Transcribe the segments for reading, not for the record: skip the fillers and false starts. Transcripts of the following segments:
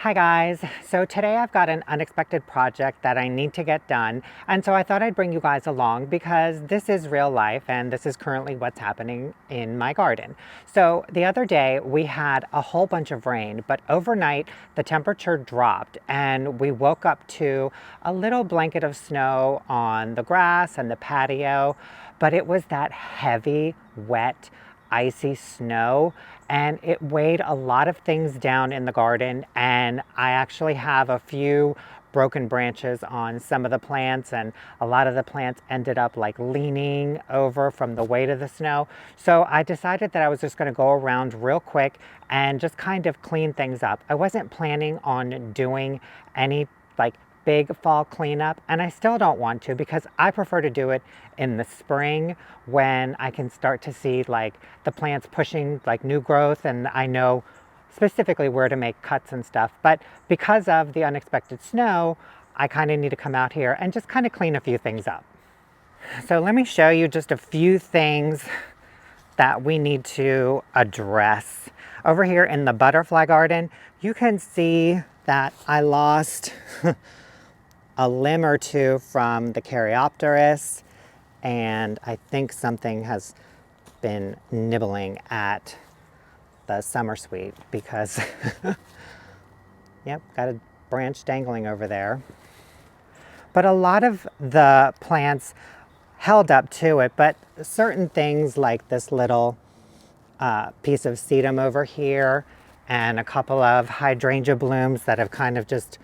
Hi guys, so today I've got an unexpected project that I need to get done, and so I thought I'd bring you guys along because this is real life and this is currently what's happening in my garden. So the other day we had a whole bunch of rain, but overnight the temperature dropped and we woke up to a little blanket of snow on the grass and the patio, but it was that heavy, wet, icy snow, and it weighed a lot of things down in the garden, and I actually have a few broken branches on some of the plants, and a lot of the plants ended up like leaning over from the weight of the snow. So I decided that I was just going to go around real quick and just kind of clean things up. I wasn't planning on doing any like big fall cleanup, and I still don't want to because I prefer to do it in the spring when I can start to see like the plants pushing like new growth, and I know specifically where to make cuts and stuff. But because of the unexpected snow, I kind of need to come out here and just kind of clean a few things up. So let me show you just a few things that we need to address. Over here in the butterfly garden, you can see that I lost a limb or two from the Caryopteris, and I think something has been nibbling at the summer sweet because, yep, got a branch dangling over there. But a lot of the plants held up to it, but certain things like this little piece of sedum over here and a couple of hydrangea blooms that have kind of just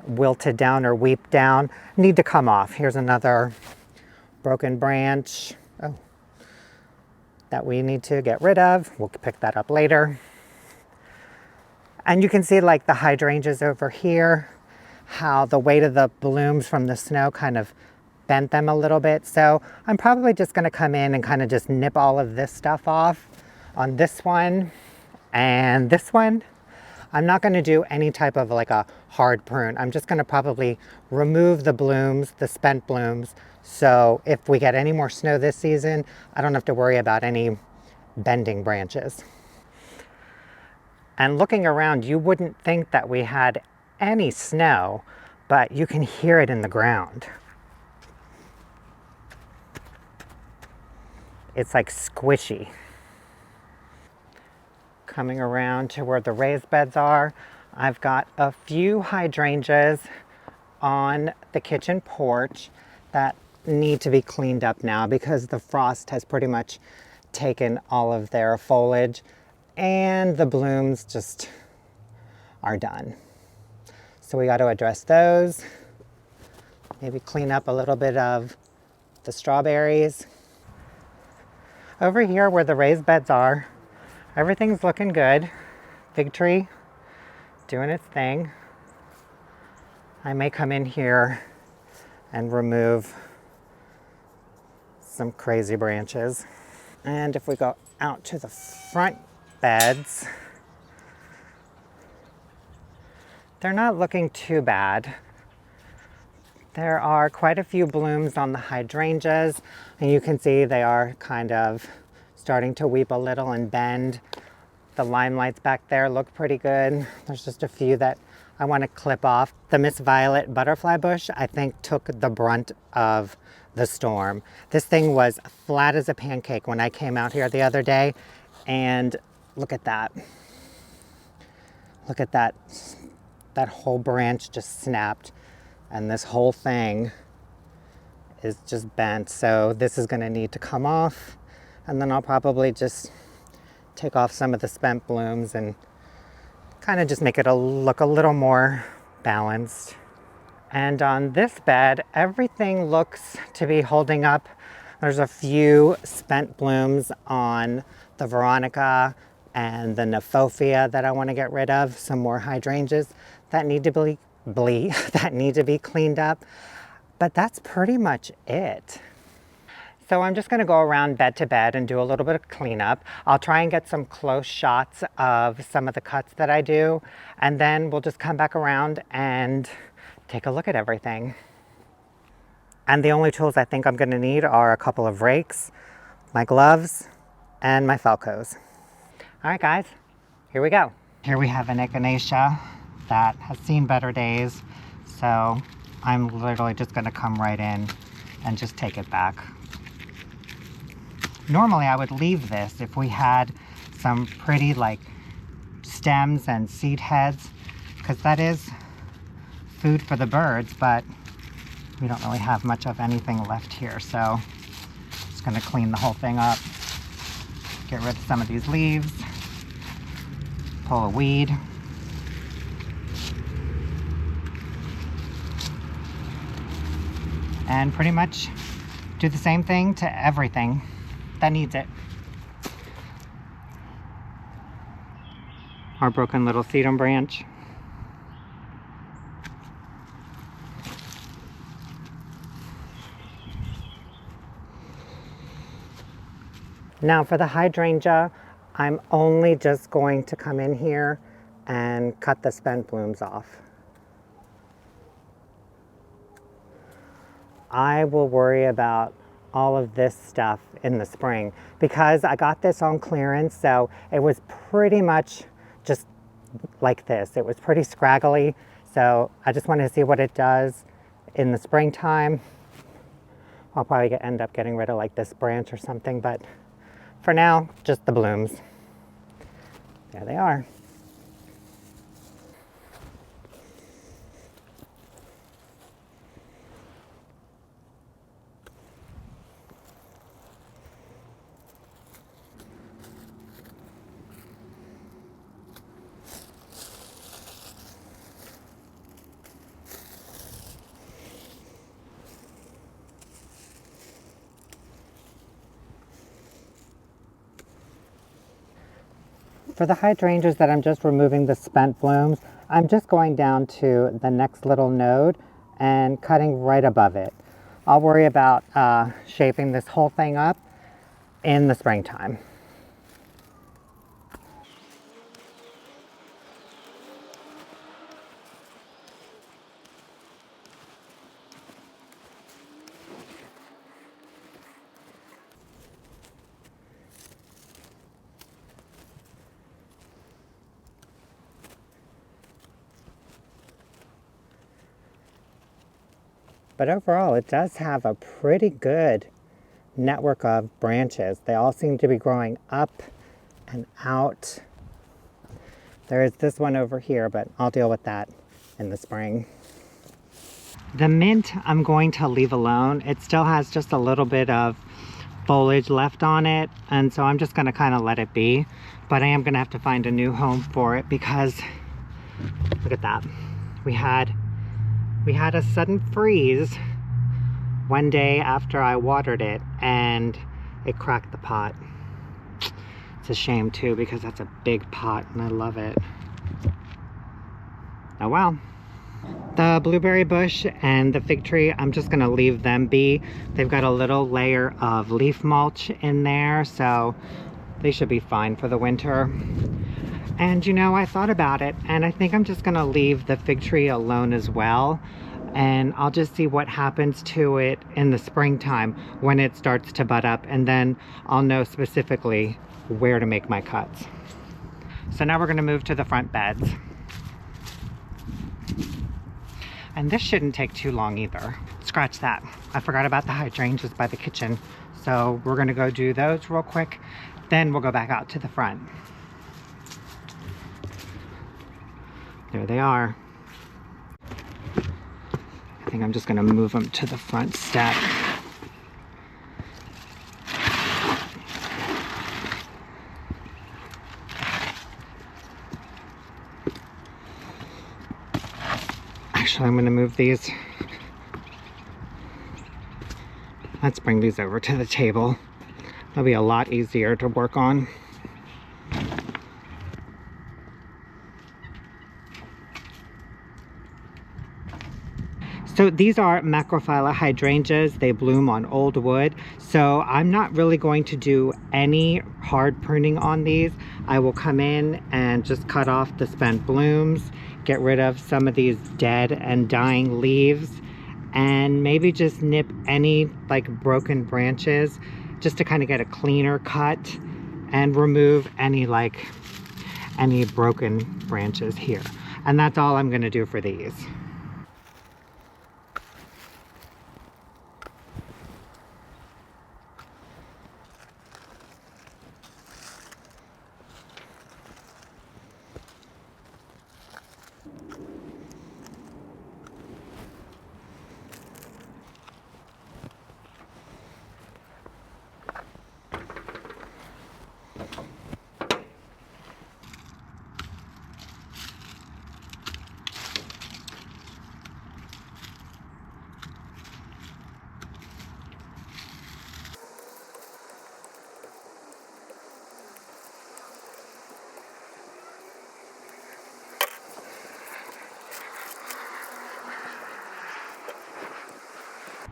wilted down or weeped down need to come off. Here's another broken branch that we need to get rid of. We'll pick that up later. And you can see like the hydrangeas over here, how the weight of the blooms from the snow kind of bent them a little bit. So I'm probably just going to come in and kind of just nip all of this stuff off on this one and this one. I'm not going to do any type of like a hard prune. I'm just going to probably remove the blooms, the spent blooms. So if we get any more snow this season, I don't have to worry about any bending branches. And looking around, you wouldn't think that we had any snow, but you can hear it in the ground. It's like squishy. Coming around to where the raised beds are, I've got a few hydrangeas on the kitchen porch that need to be cleaned up now because the frost has pretty much taken all of their foliage and the blooms just are done. So we got to address those. Maybe clean up a little bit of the strawberries. Over here where the raised beds are, everything's looking good. Fig tree doing its thing. I may come in here and remove some crazy branches. And if we go out to the front beds, they're not looking too bad. There are quite a few blooms on the hydrangeas, and you can see they are kind of starting to weep a little and bend. The limelights back there look pretty good. There's just a few that I want to clip off. The Miss Violet butterfly bush, I think, took the brunt of the storm. This thing was flat as a pancake when I came out here the other day, and look at that. Look at that. That whole branch just snapped, and this whole thing is just bent. So this is going to need to come off, and then I'll probably just take off some of the spent blooms and kind of just make it look a little more balanced. And on this bed, everything looks to be holding up. There's a few spent blooms on the Veronica and the Nephofia that I want to get rid of. Some more hydrangeas that need to be cleaned up. But that's pretty much it. So I'm just going to go around bed to bed and do a little bit of cleanup. I'll try and get some close shots of some of the cuts that I do, and then we'll just come back around and take a look at everything. And the only tools I think I'm going to need are a couple of rakes, my gloves, and my Falcos. All right, guys, here we go. Here we have an echinacea that has seen better days. So I'm literally just gonna come right in and just take it back. Normally I would leave this if we had some pretty like stems and seed heads, because that is food for the birds, but we don't really have much of anything left here. So just gonna clean the whole thing up, get rid of some of these leaves, pull a weed. And pretty much do the same thing to everything that needs it. Our broken little sedum branch. Now for the hydrangea, I'm only just going to come in here and cut the spent blooms off. I will worry about all of this stuff in the spring because I got this on clearance, so it was pretty much just like this. It was pretty scraggly, so I just wanted to see what it does in the springtime. I'll probably end up getting rid of like this branch or something, but for now, just the blooms. There they are. For the hydrangeas that I'm just removing the spent blooms, I'm just going down to the next little node and cutting right above it. I'll worry about shaping this whole thing up in the springtime. But overall, it does have a pretty good network of branches. They all seem to be growing up and out. There is this one over here, but I'll deal with that in the spring. The mint I'm going to leave alone. It still has just a little bit of foliage left on it, and so I'm just going to kind of let it be. But I am going to have to find a new home for it because look at that. We had a sudden freeze one day after I watered it, and it cracked the pot. It's a shame too because that's a big pot and I love it. Oh well. The blueberry bush and the fig tree, I'm just gonna leave them be. They've got a little layer of leaf mulch in there, so they should be fine for the winter. And you know, I thought about it, and I think I'm just gonna leave the fig tree alone as well. And I'll just see what happens to it in the springtime when it starts to bud up, and then I'll know specifically where to make my cuts. So now we're gonna move to the front beds. And this shouldn't take too long either. Scratch that. I forgot about the hydrangeas by the kitchen. So we're gonna go do those real quick. Then we'll go back out to the front. There they are. I think I'm just gonna move them to the front step. Actually, I'm gonna move these. Let's bring these over to the table. They'll be a lot easier to work on. So these are macrophylla hydrangeas. They bloom on old wood. So I'm not really going to do any hard pruning on these. I will come in and just cut off the spent blooms, get rid of some of these dead and dying leaves, and maybe just nip any like broken branches just to kind of get a cleaner cut and remove any broken branches here. And that's all I'm going to do for these.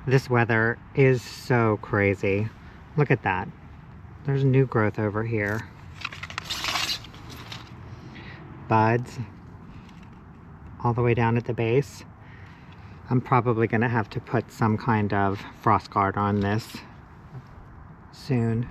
This weather is so crazy. Look at that. There's new growth over here. Buds all the way down at the base. I'm probably going to have to put some kind of frost guard on this soon.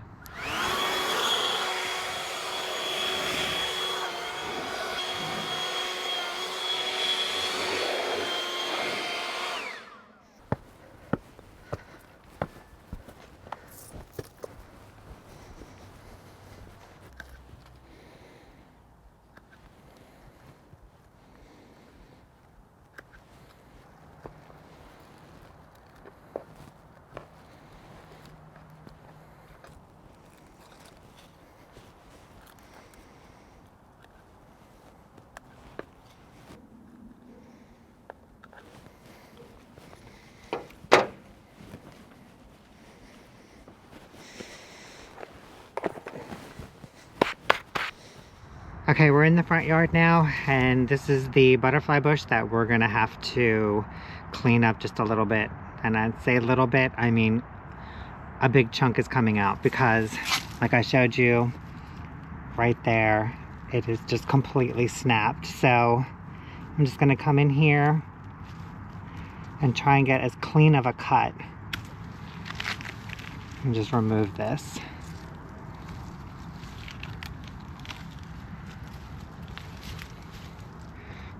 Okay, we're in the front yard now, and this is the butterfly bush that we're gonna have to clean up just a little bit. And I'd say a little bit, I mean a big chunk is coming out, because like I showed you right there, it is just completely snapped. So I'm just gonna come in here and try and get as clean of a cut and just remove this.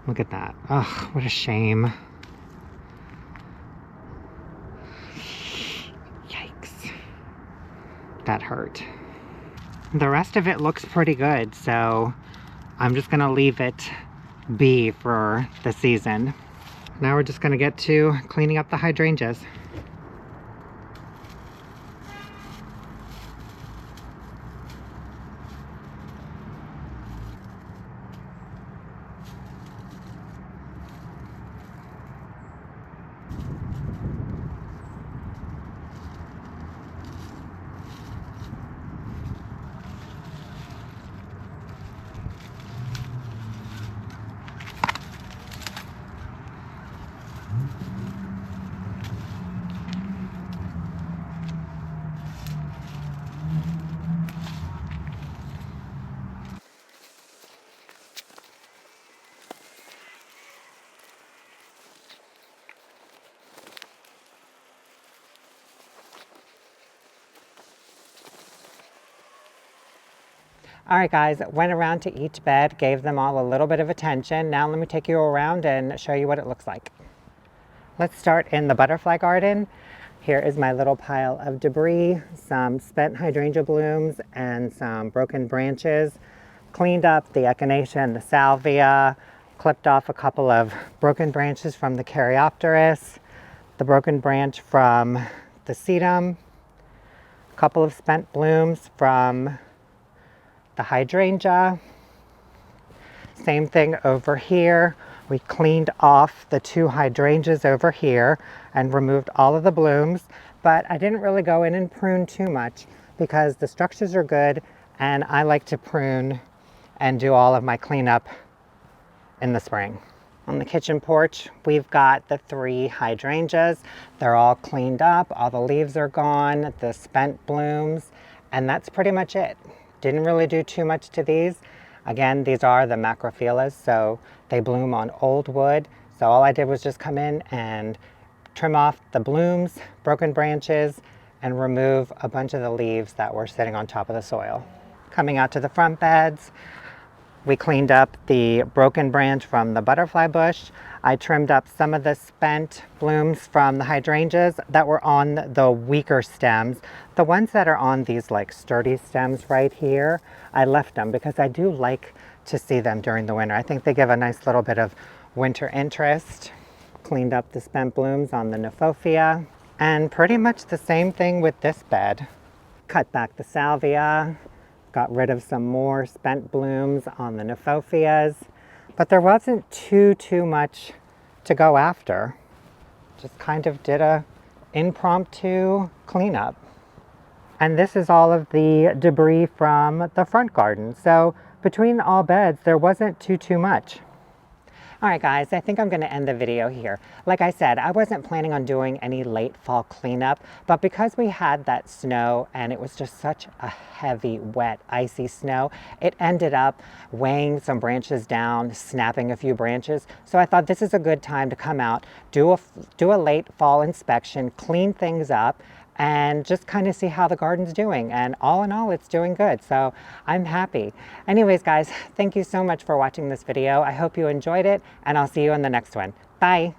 Look at that. Ugh, what a shame. Yikes. That hurt. The rest of it looks pretty good, so I'm just gonna leave it be for the season. Now we're just gonna get to cleaning up the hydrangeas. All right, guys, went around to each bed, gave them all a little bit of attention. Now let me take you around and show you what it looks like. Let's start in the butterfly garden. Here is my little pile of debris, some spent hydrangea blooms and some broken branches. Cleaned up the echinacea, the salvia, clipped off a couple of broken branches from the caryopteris, the broken branch from the sedum, a couple of spent blooms from the hydrangea. Same thing over here. We cleaned off the two hydrangeas over here and removed all of the blooms, but I didn't really go in and prune too much because the structures are good and I like to prune and do all of my cleanup in the spring. On the kitchen porch, we've got the 3 hydrangeas. They're all cleaned up, all the leaves are gone, the spent blooms, and that's pretty much it. Didn't really do too much to these. Again, these are the macrophyllus, so they bloom on old wood. So all I did was just come in and trim off the blooms, broken branches, and remove a bunch of the leaves that were sitting on top of the soil. Coming out to the front beds, We cleaned up the broken branch from the butterfly bush. I trimmed up some of the spent blooms from the hydrangeas that were on the weaker stems. The ones that are on these like sturdy stems right here, I left them because I do like to see them during the winter. I think they give a nice little bit of winter interest. Cleaned up the spent blooms on the Nephofia. And pretty much the same thing with this bed. Cut back the salvia. Got rid of some more spent blooms on the Nephofias, but there wasn't too much to go after. Just kind of did a impromptu cleanup. And this is all of the debris from the front garden. So between all beds, there wasn't too much. All right, guys, I think I'm going to end the video here. Like I said, I wasn't planning on doing any late fall cleanup, but because we had that snow and it was just such a heavy, wet, icy snow, it ended up weighing some branches down, snapping a few branches. So I thought this is a good time to come out, do a late fall inspection, clean things up, and just kind of see how the garden's doing. And all in all, it's doing good. So I'm happy. Anyways, guys, thank you so much for watching this video. I hope you enjoyed it, and I'll see you in the next one. Bye.